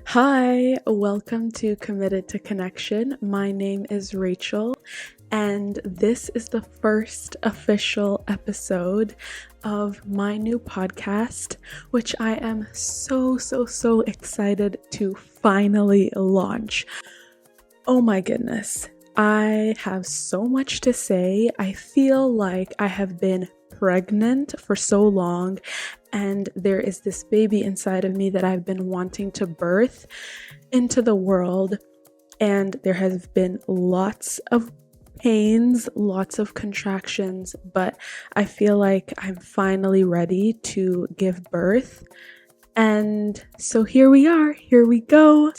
Hi, welcome to Committed to Connection. My name is Rachel, and this is the first official episode of my new podcast, which I am so excited to finally launch. Oh my goodness, I have so much to say. I feel like I have been pregnant for so long, and there is this baby inside of me that I've been wanting to birth into the world. And there has been lots of pains, lots of contractions, but I feel like I'm finally ready to give birth. And so here we are, here we go.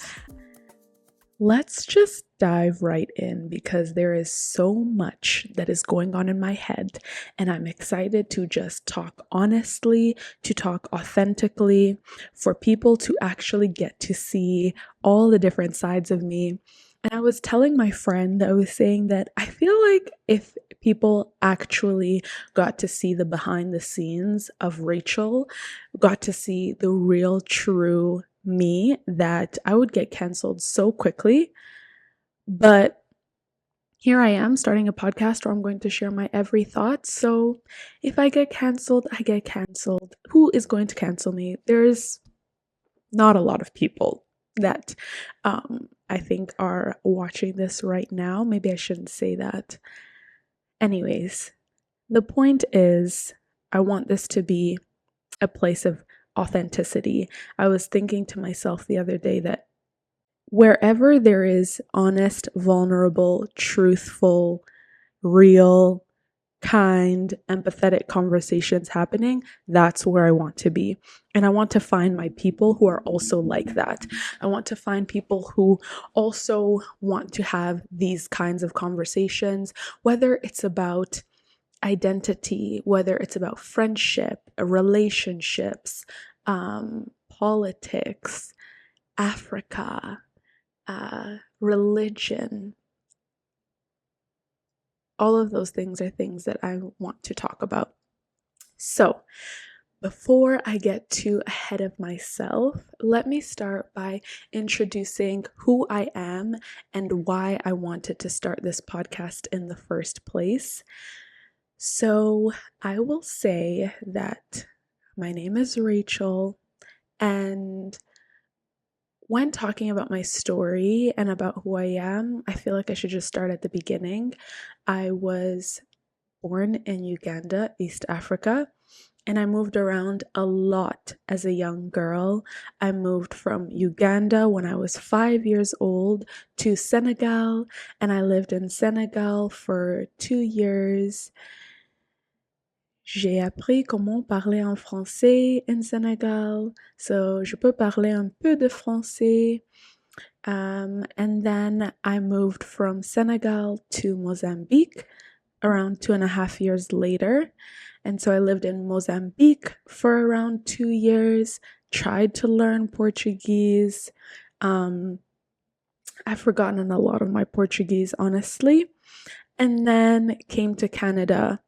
Let's just dive right in because there is so much that is going on in my head, and I'm excited to just talk honestly, to talk authentically, for people to actually get to see all the different sides of me. And I was telling my friend, I was saying that I feel like if people actually got to see the behind the scenes of Rachel, got to see the real, true me, that I would get canceled so quickly. But here I am starting a podcast where I'm going to share my every thought. So if I get canceled, I get canceled. Who is going to cancel me? There's not a lot of people that I think are watching this right now. Maybe I shouldn't say that. Anyways, the point is, I want this to be a place of authenticity. I was thinking to myself the other day that wherever there is honest, vulnerable, truthful, real, kind, empathetic conversations happening, that's where I want to be. And I want to find my people who are also like that. I want to find people who also want to have these kinds of conversations, whether it's about identity, whether it's about friendship, relationships, politics, Africa, religion. All of those things are things that I want to talk about. So, before I get too ahead of myself, let me start by introducing who I am and why I wanted to start this podcast in the first place. So, I will say that my name is Rachel, and when talking about my story and about who I am, I feel like I should just start at the beginning. I was born in Uganda, East Africa, and I moved around a lot as a young girl. I moved from Uganda when I was 5 years old to Senegal, and I lived in Senegal for 2 years. J'ai appris comment parler en français in Senegal, so je peux parler un peu de français. And then I moved from Senegal to Mozambique around 2.5 years later. And so I lived in Mozambique for around 2 years, tried to learn Portuguese. I've forgotten a lot of my Portuguese, honestly. And then came to Canada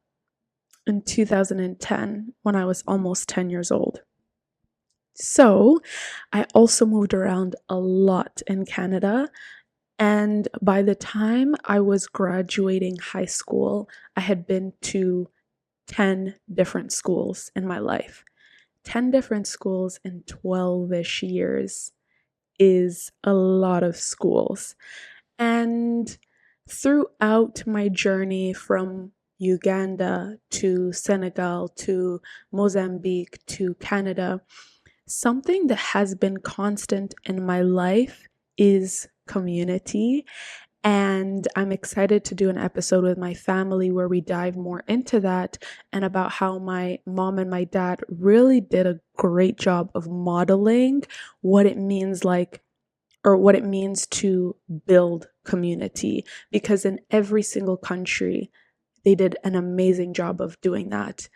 in 2010 when I was almost 10 years old. So I also moved around a lot in Canada. And by the time I was graduating high school, I had been to 10 different schools in my life. 10 different schools in 12-ish years is a lot of schools. And throughout my journey from Uganda to Senegal to Mozambique to Canada, something that has been constant in my life is community. And I'm excited to do an episode with my family where we dive more into that and about how my mom and my dad really did a great job of modeling what it means what it means to build community, because in every single country they did an amazing job of doing that.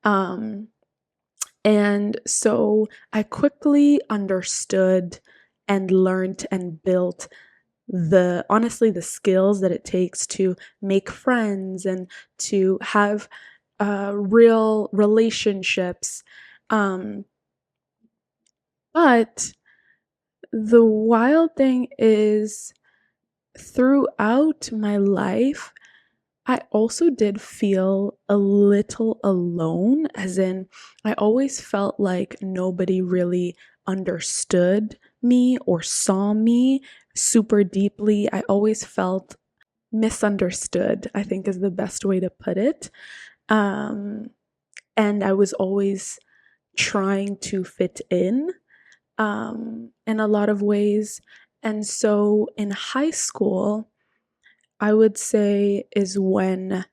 And so I quickly understood and learned and built the skills that it takes to make friends and to have real relationships. But the wild thing is, throughout my life, I also did feel a little alone, as in, I always felt like nobody really understood me or saw me super deeply. I always felt misunderstood, I think is the best way to put it. And I was always trying to fit in a lot of ways. And so in high school, I would say is when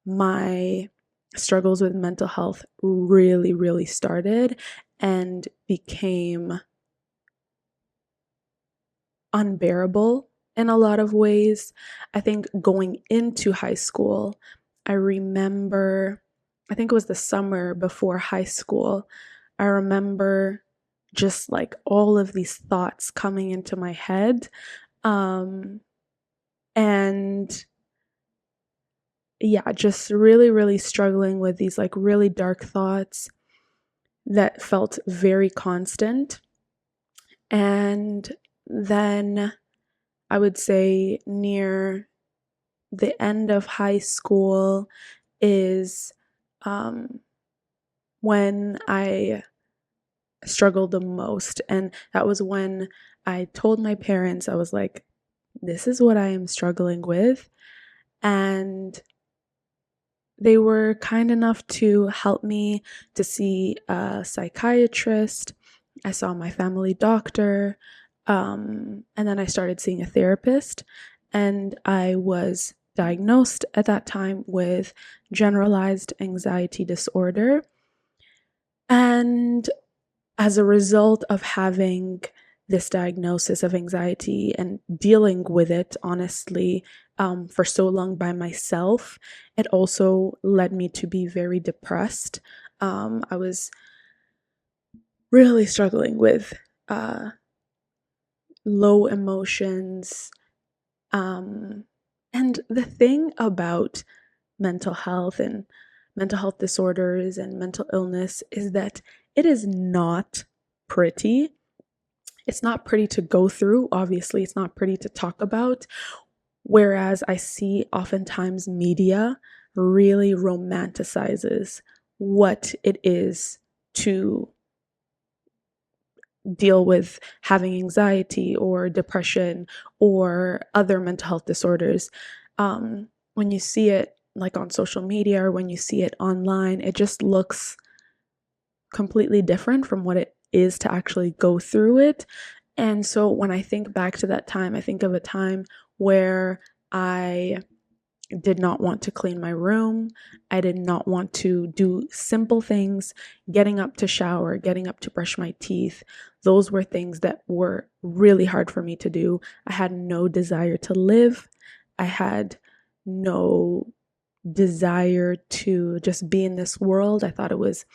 my struggles with mental health really, really started and became unbearable in a lot of ways. I think going into high school, I remember, I think it was the summer before high school, I remember just like all of these thoughts coming into my head. And yeah, just really, really struggling with these like really dark thoughts that felt very constant. And then I would say near the end of high school is when I struggled the most. And that was when I told my parents, I was like, this is what I am struggling with. And they were kind enough to help me to see a psychiatrist. I saw my family doctor. And then I started seeing a therapist. And I was diagnosed at that time with generalized anxiety disorder. And as a result of having this diagnosis of anxiety and dealing with it, honestly, for so long by myself, it also led me to be very depressed. I was really struggling with low emotions. And the thing about mental health and mental health disorders and mental illness is that it is not pretty. It's not pretty to go through. Obviously, it's not pretty to talk about. Whereas I see oftentimes media really romanticizes what it is to deal with having anxiety or depression or other mental health disorders. When you see it like on social media or when you see it online, it just looks completely different from what it is to actually go through it. And so when I think back to that time, I think of a time where I did not want to clean my room. I did not want to do simple things, getting up to shower, getting up to brush my teeth. Those were things that were really hard for me to do. I had no desire to live. I had no desire to just be in this world. I thought it was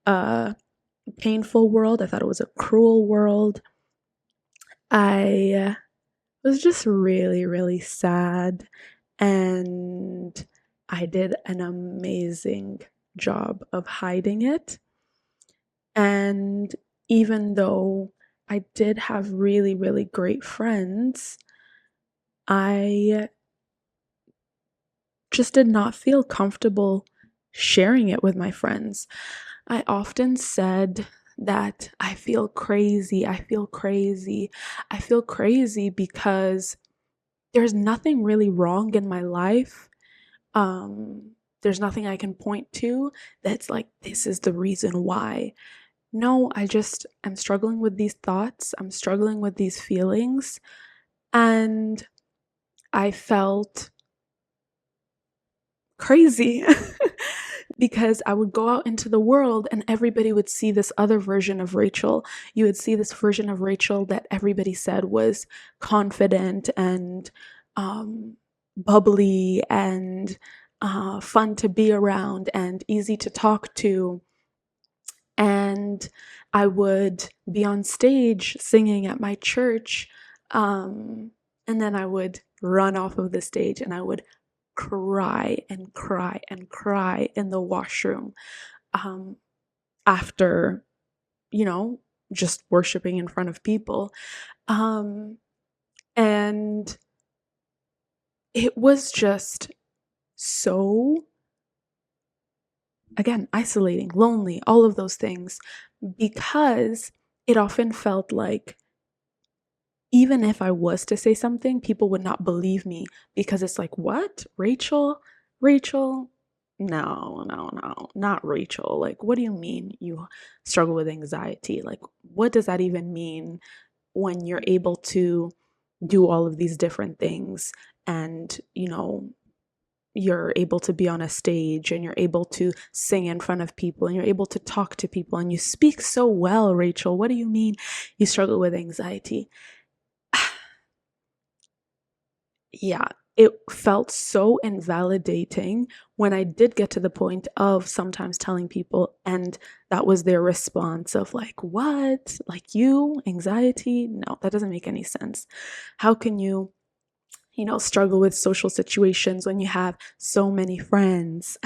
a painful world. I thought it was a cruel world. I was just really, really sad. And I did an amazing job of hiding it. And even though I did have really, really great friends, I just did not feel comfortable sharing it with my friends. I often said that I feel crazy. I feel crazy. I feel crazy because there's nothing really wrong in my life. There's nothing I can point to that's like, this is the reason why. No, I just am struggling with these thoughts. I'm struggling with these feelings. And I felt crazy because I would go out into the world and everybody would see this other version of Rachel. You would see this version of Rachel that everybody said was confident and bubbly and fun to be around and easy to talk to. And I would be on stage singing at my church. And then I would run off of the stage and I would cry and cry and cry in the washroom after, just worshiping in front of people. And it was just so, again, isolating, lonely, all of those things, because it often felt like even if I was to say something, people would not believe me because it's like, what? Rachel? Rachel? No, no, no, not Rachel. Like, what do you mean you struggle with anxiety? Like, what does that even mean when you're able to do all of these different things and, you're able to be on a stage and you're able to sing in front of people and you're able to talk to people and you speak so well, Rachel. What do you mean you struggle with anxiety? Yeah, it felt so invalidating when I did get to the point of sometimes telling people, and that was their response of like, what? Like you, anxiety? No, that doesn't make any sense. How can you, struggle with social situations when you have so many friends?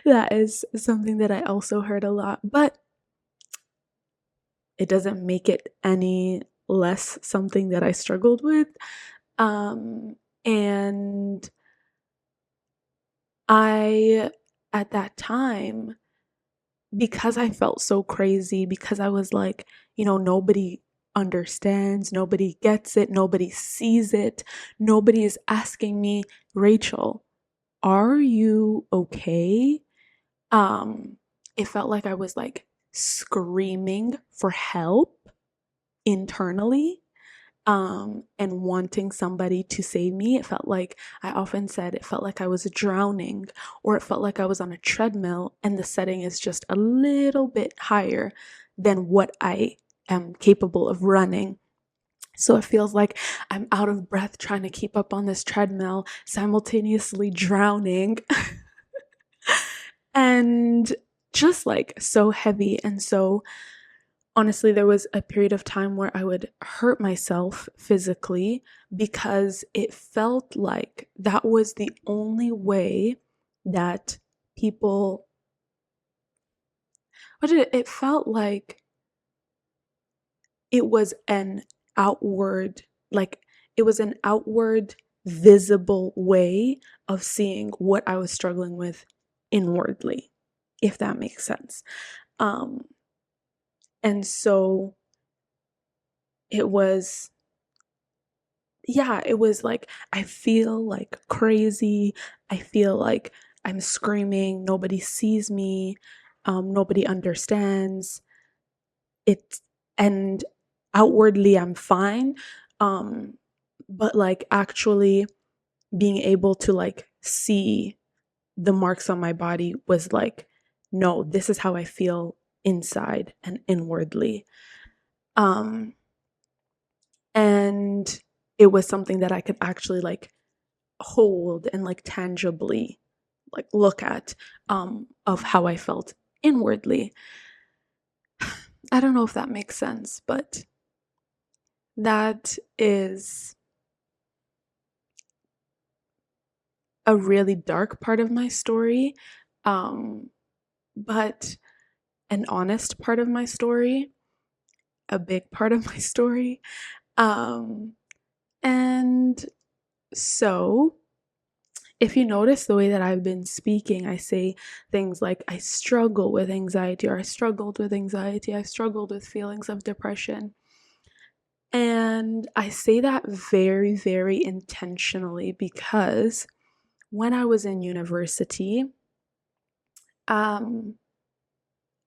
That is something that I also heard a lot, but it doesn't make it any less something that I struggled with. And I, at that time, because I felt so crazy, because I was like, nobody understands, nobody gets it, nobody sees it, nobody is asking me, Rachel, are you okay? It felt like I was like screaming for help internally, and wanting somebody to save me. It felt like, I often said, it felt like I was drowning, or it felt like I was on a treadmill and the setting is just a little bit higher than what I am capable of running. So it feels like I'm out of breath trying to keep up on this treadmill, simultaneously drowning. And just like so heavy. And so honestly, there was a period of time where I would hurt myself physically because it felt like that was the only way that people, it felt like it was an outward, like it was an outward visible way of seeing what I was struggling with inwardly, if that makes sense. Um, and so it was, yeah, it was like, I feel like crazy. I feel like I'm screaming. Nobody sees me. Nobody understands it. And outwardly, I'm fine. Um, but like actually being able to like see the marks on my body was like, no, this is how I feel inside and inwardly. Um, and it was something that I could actually like hold and like tangibly like look at, of how I felt inwardly. I don't know if that makes sense, but that is a really dark part of my story, um, but an honest part of my story, a big part of my story. Um, and so if you notice the way that I've been speaking, I say things like, I struggle with anxiety, or I struggled with anxiety, I struggled with feelings of depression. And I say that very, very intentionally because when I was in university, um,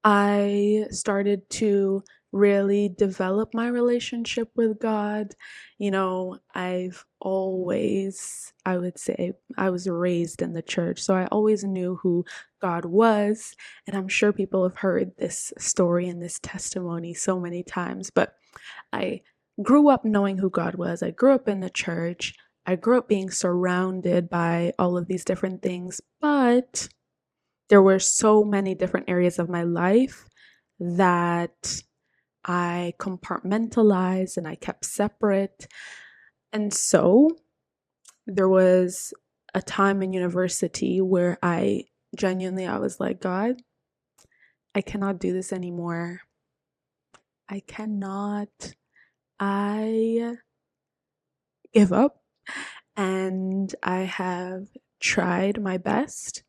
I started to really develop my relationship with God. I've always, I would say, I was raised in the church, so I always knew who God was. And I'm sure people have heard this story and this testimony so many times, but I grew up knowing who God was. I grew up in the church. I grew up being surrounded by all of these different things, but there were so many different areas of my life that I compartmentalized and I kept separate. And so there was a time in university where I was like, God, I cannot do this anymore. I cannot. I give up and I have tried my best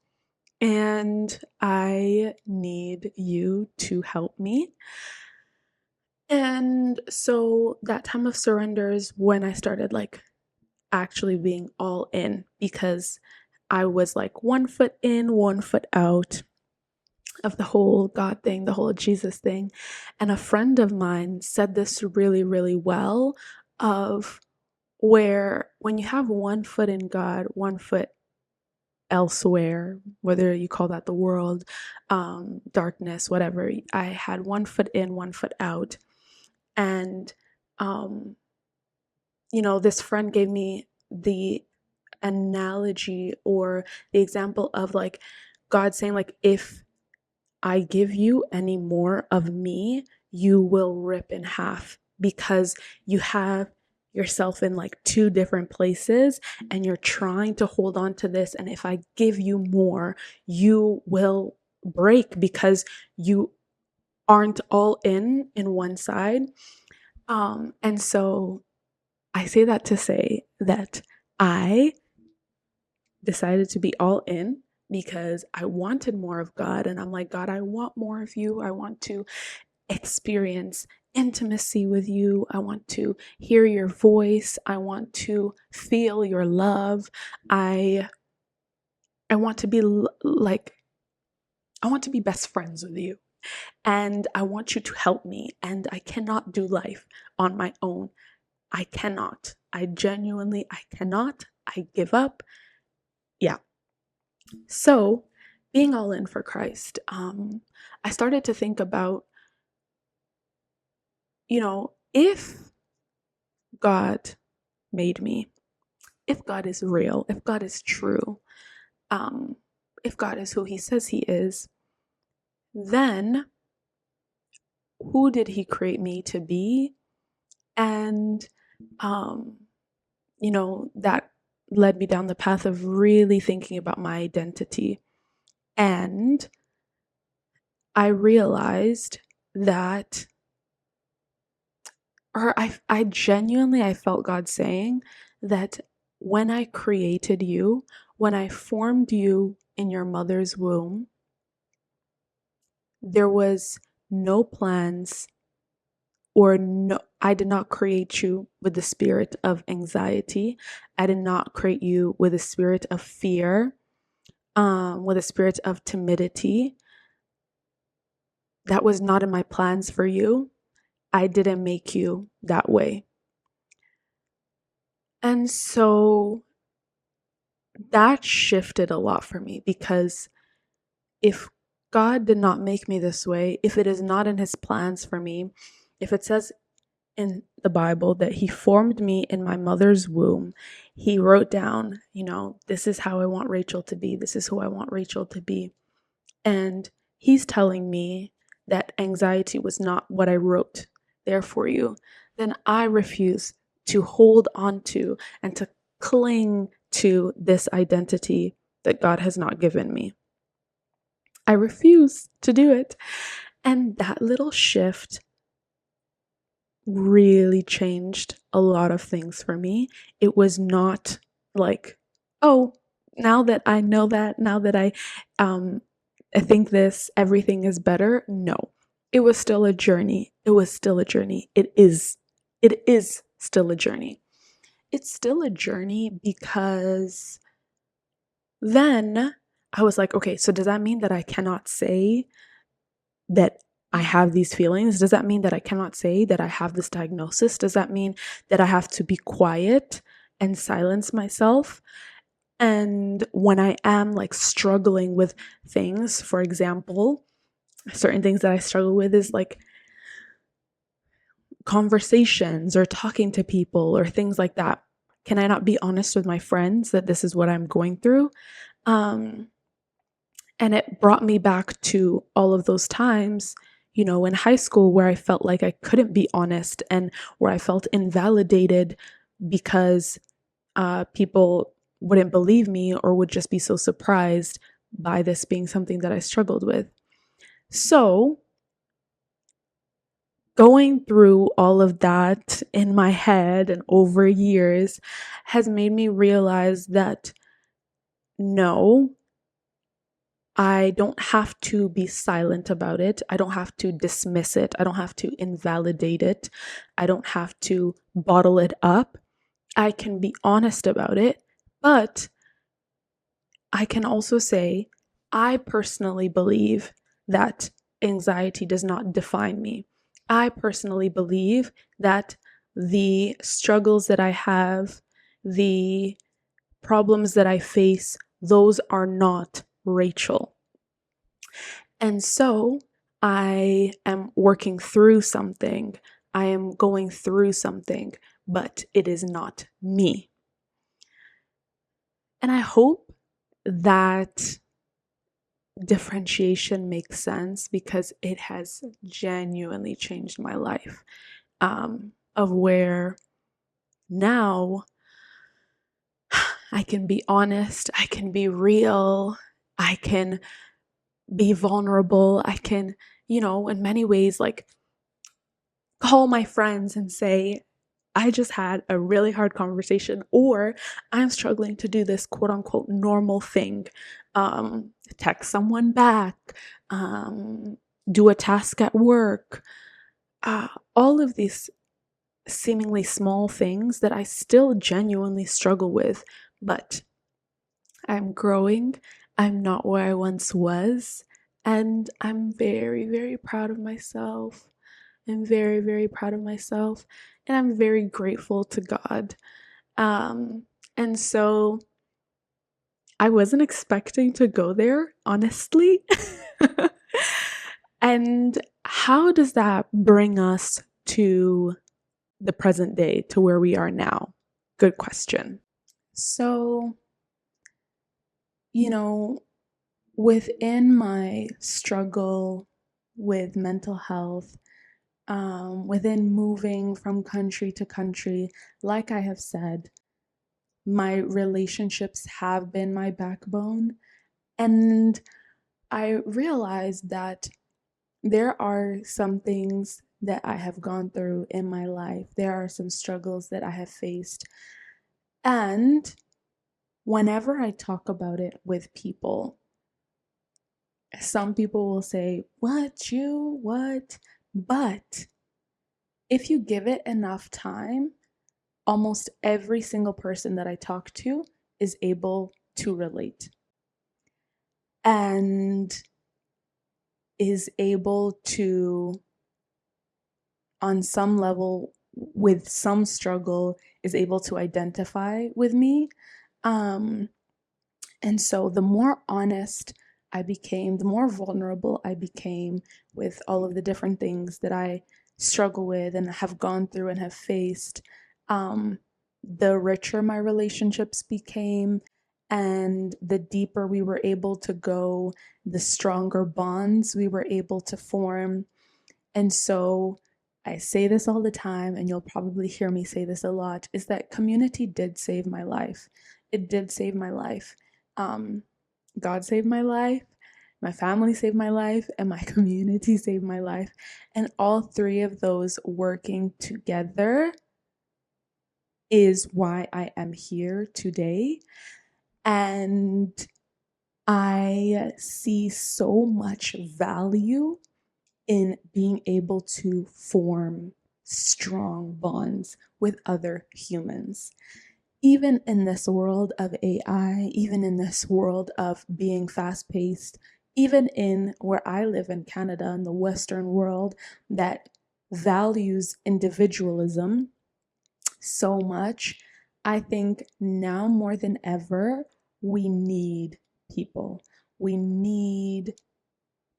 and I need you to help me. And so that time of surrender is when I started like actually being all in, because I was like 1 foot in, 1 foot out of the whole God thing, the whole Jesus thing. And a friend of mine said this really, really well, of where when you have 1 foot in God, 1 foot elsewhere, whether you call that the world, darkness, whatever. I had 1 foot in, 1 foot out. And, um, this friend gave me the analogy or the example of like God saying, like, if I give you any more of me, you will rip in half, because you have yourself in like two different places and you're trying to hold on to this. And if I give you more, you will break because you aren't all in one side. And so I say that to say that I decided to be all in because I wanted more of God. And I'm like, God, I want more of you. I want to experience intimacy with you. I want to hear your voice. I want to feel your love. I want to be like, I want to be best friends with you. And I want you to help me. And I cannot do life on my own. I cannot. I cannot. I give up. Yeah. So, being all in for Christ, I started to think about, if God made me, if God is real, if God is true, um, if God is who he says he is, then who did he create me to be? And, um, that led me down the path of really thinking about my identity. And I realized that, or I genuinely, I felt God saying that when I created you, when I formed you in your mother's womb, there was no plans, or no, I did not create you with the spirit of anxiety. I did not create you with a spirit of fear, with a spirit of timidity. That was not in my plans for you. I didn't make you that way. And so that shifted a lot for me, because if God did not make me this way, if it is not in his plans for me, if it says in the Bible that he formed me in my mother's womb, he wrote down, this is how I want Rachel to be. This is who I want Rachel to be. And he's telling me that anxiety was not what I wrote there for you. Then I refuse to hold on to and to cling to this identity that God has not given me. I refuse to do it. And that little shift really changed a lot of things for me. It was not like, oh, now that I know that, now that I think this, everything is better. No, it was still a journey. It was still a journey. It is still a journey. It's still a journey, because then I was like, okay, so does that mean that I cannot say that I have these feelings? Does that mean that I cannot say that I have this diagnosis? Does that mean that I have to be quiet and silence myself? And when I am like struggling with things, for example, certain things that I struggle with is like conversations or talking to people or things like that. Can I not be honest with my friends that this is what I'm going through? And it brought me back to all of those times, in high school, where I felt like I couldn't be honest, and where I felt invalidated because people wouldn't believe me or would just be so surprised by this being something that I struggled with. So going through all of that in my head and over years has made me realize that no, I don't have to be silent about it. I don't have to dismiss it. I don't have to invalidate it. I don't have to bottle it up. I can be honest about it, but I can also say I personally believe that anxiety does not define me. I personally believe that the struggles that I have, the problems that I face, those are not Rachel. And so I am working through something. I am going through something, but it is not me. And I hope that differentiation makes sense because it has genuinely changed my life. Of where now I can be honest, I can be real, I can be vulnerable, I can, in many ways, like call my friends and say, I just had a really hard conversation, or I'm struggling to do this quote unquote normal thing. Text someone back, do a task at work, all of these seemingly small things that I still genuinely struggle with, but I'm growing. I'm not where I once was, and I'm very, very proud of myself. I'm very, very proud of myself, and I'm very grateful to God. Um, and so I wasn't expecting to go there, honestly. And how does that bring us to the present day, to where we are now? Good question. So, within my struggle with mental health, within moving from country to country, like I have said, my relationships have been my backbone. And I realized that there are some things that I have gone through in my life. There are some struggles that I have faced. And whenever I talk about it with people, some people will say, "What, you? What?" But if you give it enough time, almost every single person that I talk to is able to relate and is able to, on some level, with some struggle, is able to identify with me. And so the more honest I became, the more vulnerable I became with all of the different things that I struggle with and have gone through and have faced, the richer my relationships became, and the deeper we were able to go, the stronger bonds we were able to form. And so I say this all the time, and you'll probably hear me say this a lot, is that community did save my life. It did save my life. God saved my life, my family saved my life, and my community saved my life. And all three of those working together is why I am here today. And I see so much value in being able to form strong bonds with other humans. Even in this world of AI, even in this world of being fast paced, even in where I live in Canada, in the Western world that values individualism so much, I think now more than ever, we need people. We need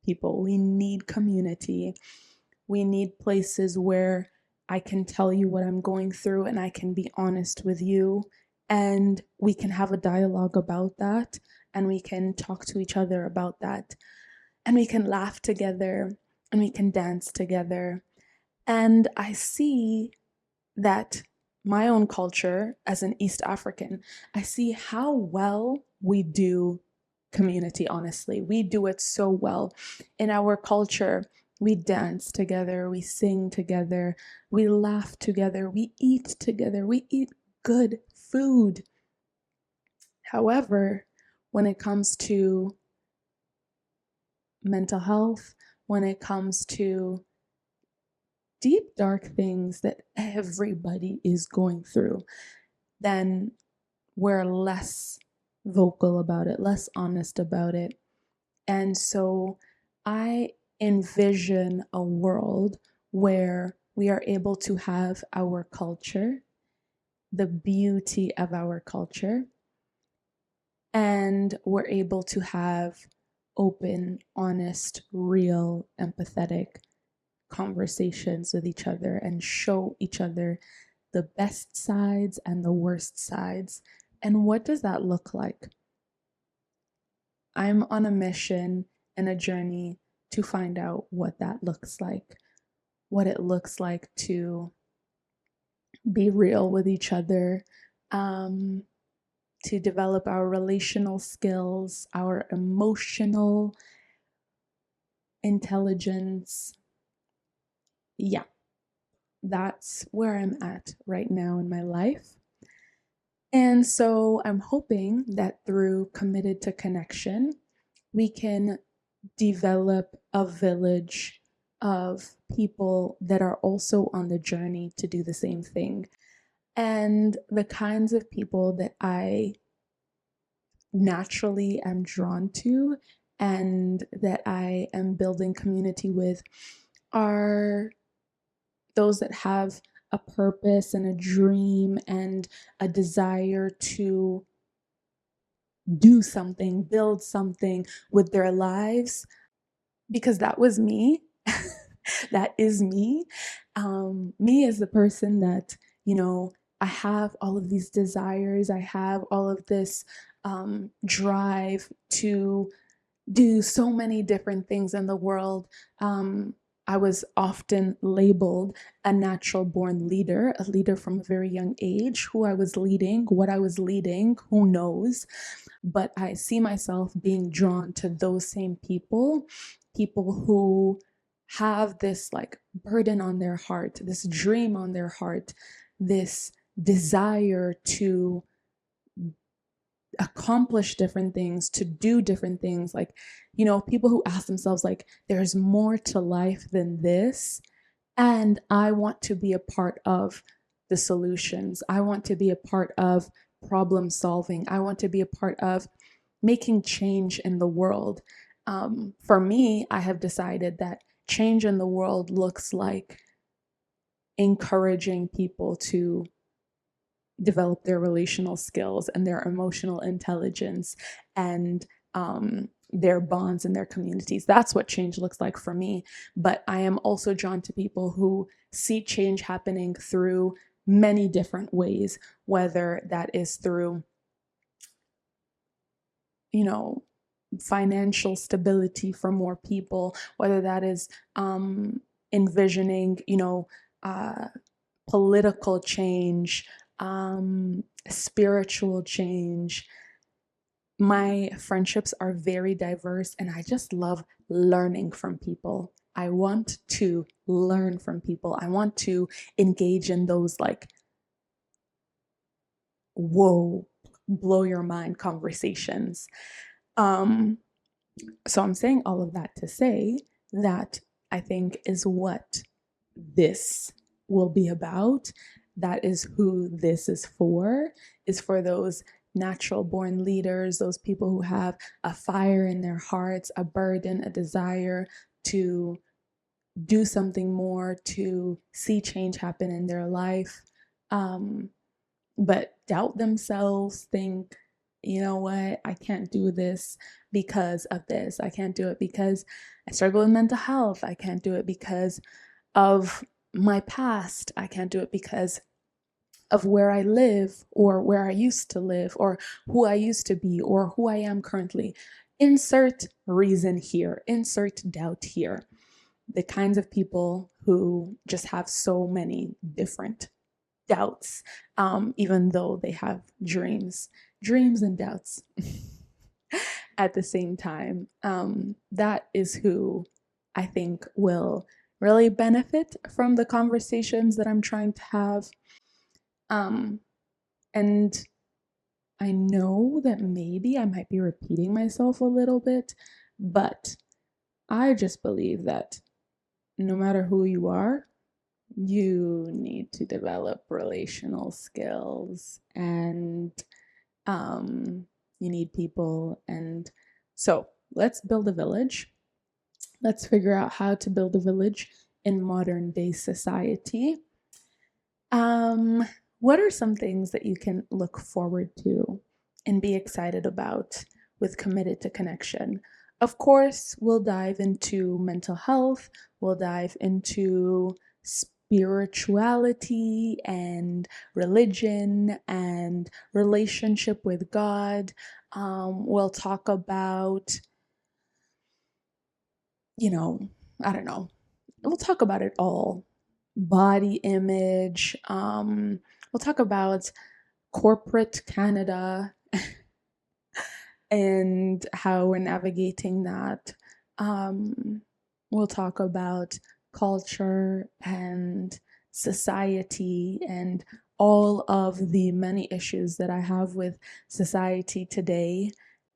people. We need community. We need places where I can tell you what I'm going through and I can be honest with you, and we can have a dialogue about that, and we can talk to each other about that, and we can laugh together, and we can dance together. And I see that my own culture as an East African, I see how well we do community, honestly. We do it so well. In our culture, We dance together, we sing together, we laugh together, we eat together, we eat good food. However, when it comes to mental health, when it comes to deep, dark things that everybody is going through, then we're less vocal about it, less honest about it. And so I envision a world where we are able to have our culture, the beauty of our culture, and we're able to have open, honest, real, empathetic conversations with each other and show each other the best sides and the worst sides. And what does that look like? I'm on a mission and a journey to find out what that looks like, what it looks like to be real with each other, to develop our relational skills, our emotional intelligence. Yeah, that's where I'm at right now in my life. And so I'm hoping that through Committed to Connection, we can develop a village of people that are also on the journey to do the same thing. And the kinds of people that I naturally am drawn to and that I am building community with are those that have a purpose and a dream and a desire to do something, build something with their lives, because that was me. That is me. Me as the person that, I have all of these desires, I have all of this drive to do so many different things in the world. I was often labeled a natural born leader, a leader from a very young age. Who I was leading, what I was leading, who knows? But I see myself being drawn to those same people, people who have this like burden on their heart, this dream on their heart, this desire to accomplish different things, to do different things. Like, people who ask themselves, like, there's more to life than this. And I want to be a part of the solutions. I want to be a part of problem solving. I want to be a part of making change in the world. For me, I have decided that change in the world looks like encouraging people to develop their relational skills and their emotional intelligence and their bonds and their communities. That's what change looks like for me. But I am also drawn to people who see change happening through many different ways, whether that is through, financial stability for more people, whether that is envisioning, political change, spiritual change. My friendships are very diverse and I just love learning from people. I want to learn from people. I want to engage in those like, whoa, blow your mind conversations. So I'm saying all of that to say that I think is what this will be about. That is who this is for those natural born leaders, those people who have a fire in their hearts, a burden, a desire to do something more, to see change happen in their life, but doubt themselves, think, you know what, I can't do this because of this. I can't do it because I struggle with mental health. I can't do it because of my past. I can't do it because of where I live or where I used to live or who I used to be or who I am currently. Insert reason here, insert doubt here. The kinds of people who just have so many different doubts, even though they have dreams and doubts at the same time. That is who I think will really benefit from the conversations that I'm trying to have. And I know that maybe I might be repeating myself a little bit, but I just believe that no matter who you are, you need to develop relational skills and you need people. And so let's build a village. Let's figure out how to build a village in modern day society. What are some things that you can look forward to and be excited about with Committed to Connection? Of course, we'll dive into mental health, we'll dive into spirituality and religion and relationship with God. We'll talk about, I don't know, we'll talk about it all. Body image. We'll talk about corporate Canada and how we're navigating that. We'll talk about culture and society and all of the many issues that I have with society today.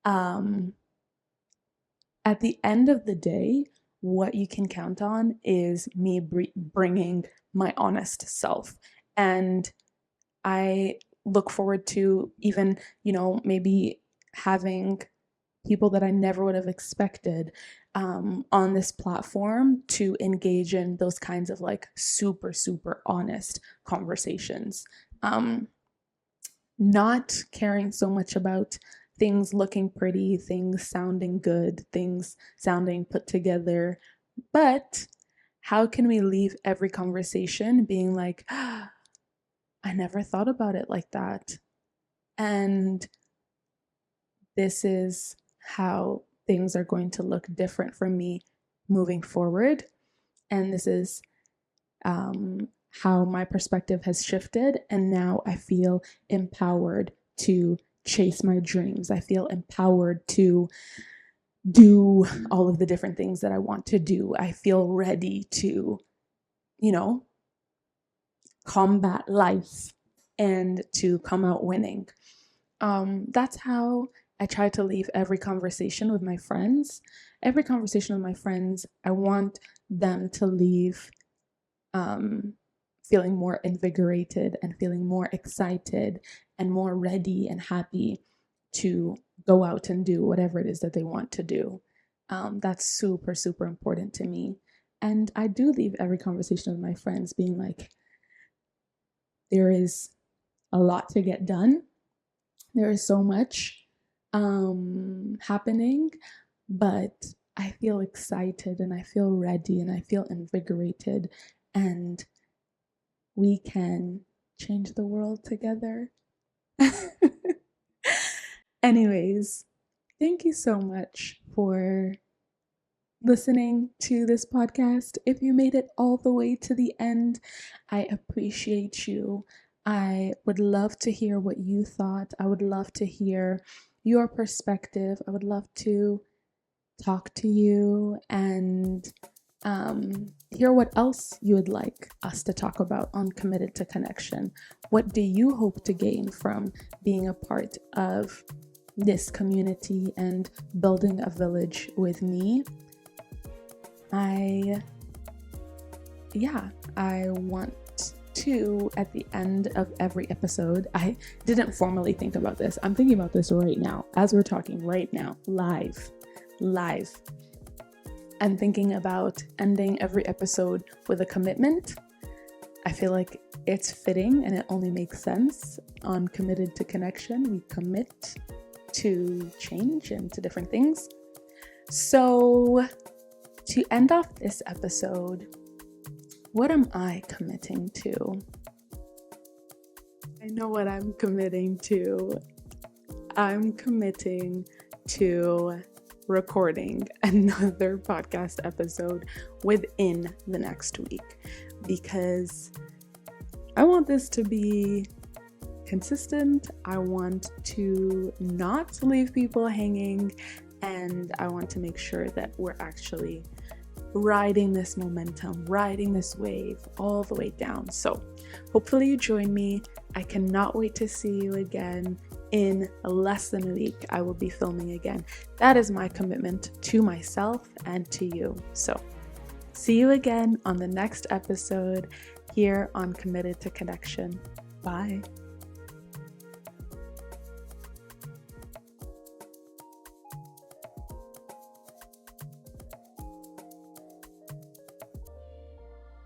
At the end of the day, what you can count on is me bringing my honest self. And I look forward to even, maybe having people that I never would have expected on this platform to engage in those kinds of like super, super honest conversations. Not caring so much about things looking pretty, things sounding good, things sounding put together, but how can we leave every conversation being like, I never thought about it like that. And this is how things are going to look different for me moving forward. And this is how my perspective has shifted. And now I feel empowered to chase my dreams. I feel empowered to do all of the different things that I want to do. I feel ready to, combat life and to come out winning. That's how I try to leave every conversation with my friends. Every conversation with my friends, I want them to leave feeling more invigorated and feeling more excited and more ready and happy to go out and do whatever it is that they want to do. That's super, super important to me. And I do leave every conversation with my friends being like, there is a lot to get done. There is so much happening, but I feel excited and I feel ready and I feel invigorated, and we can change the world together. Anyways, thank you so much for listening to this podcast. If you made it all the way to the end, I appreciate you. I would love to hear what you thought. I would love to hear your perspective. I would love to talk to you and hear what else you would like us to talk about on Committed to Connection. What do you hope to gain from being a part of this community and building a village with me? I want to, at the end of every episode, I didn't formally think about this. I'm thinking about this right now, as we're talking right now, live. I'm thinking about ending every episode with a commitment. I feel like it's fitting and it only makes sense. On Committed to Connection, we commit to change and to different things. So to end off this episode, what am I committing to? I know what I'm committing to. I'm committing to recording another podcast episode within the next week, because I want this to be consistent. I want to not leave people hanging, and I want to make sure that we're actually riding this momentum, riding this wave all the way down. So hopefully you join me. I cannot wait to see you again. In less than a week, I will be filming again. That is my commitment to myself and to you. So see you again on the next episode here on Committed to Connection. Bye.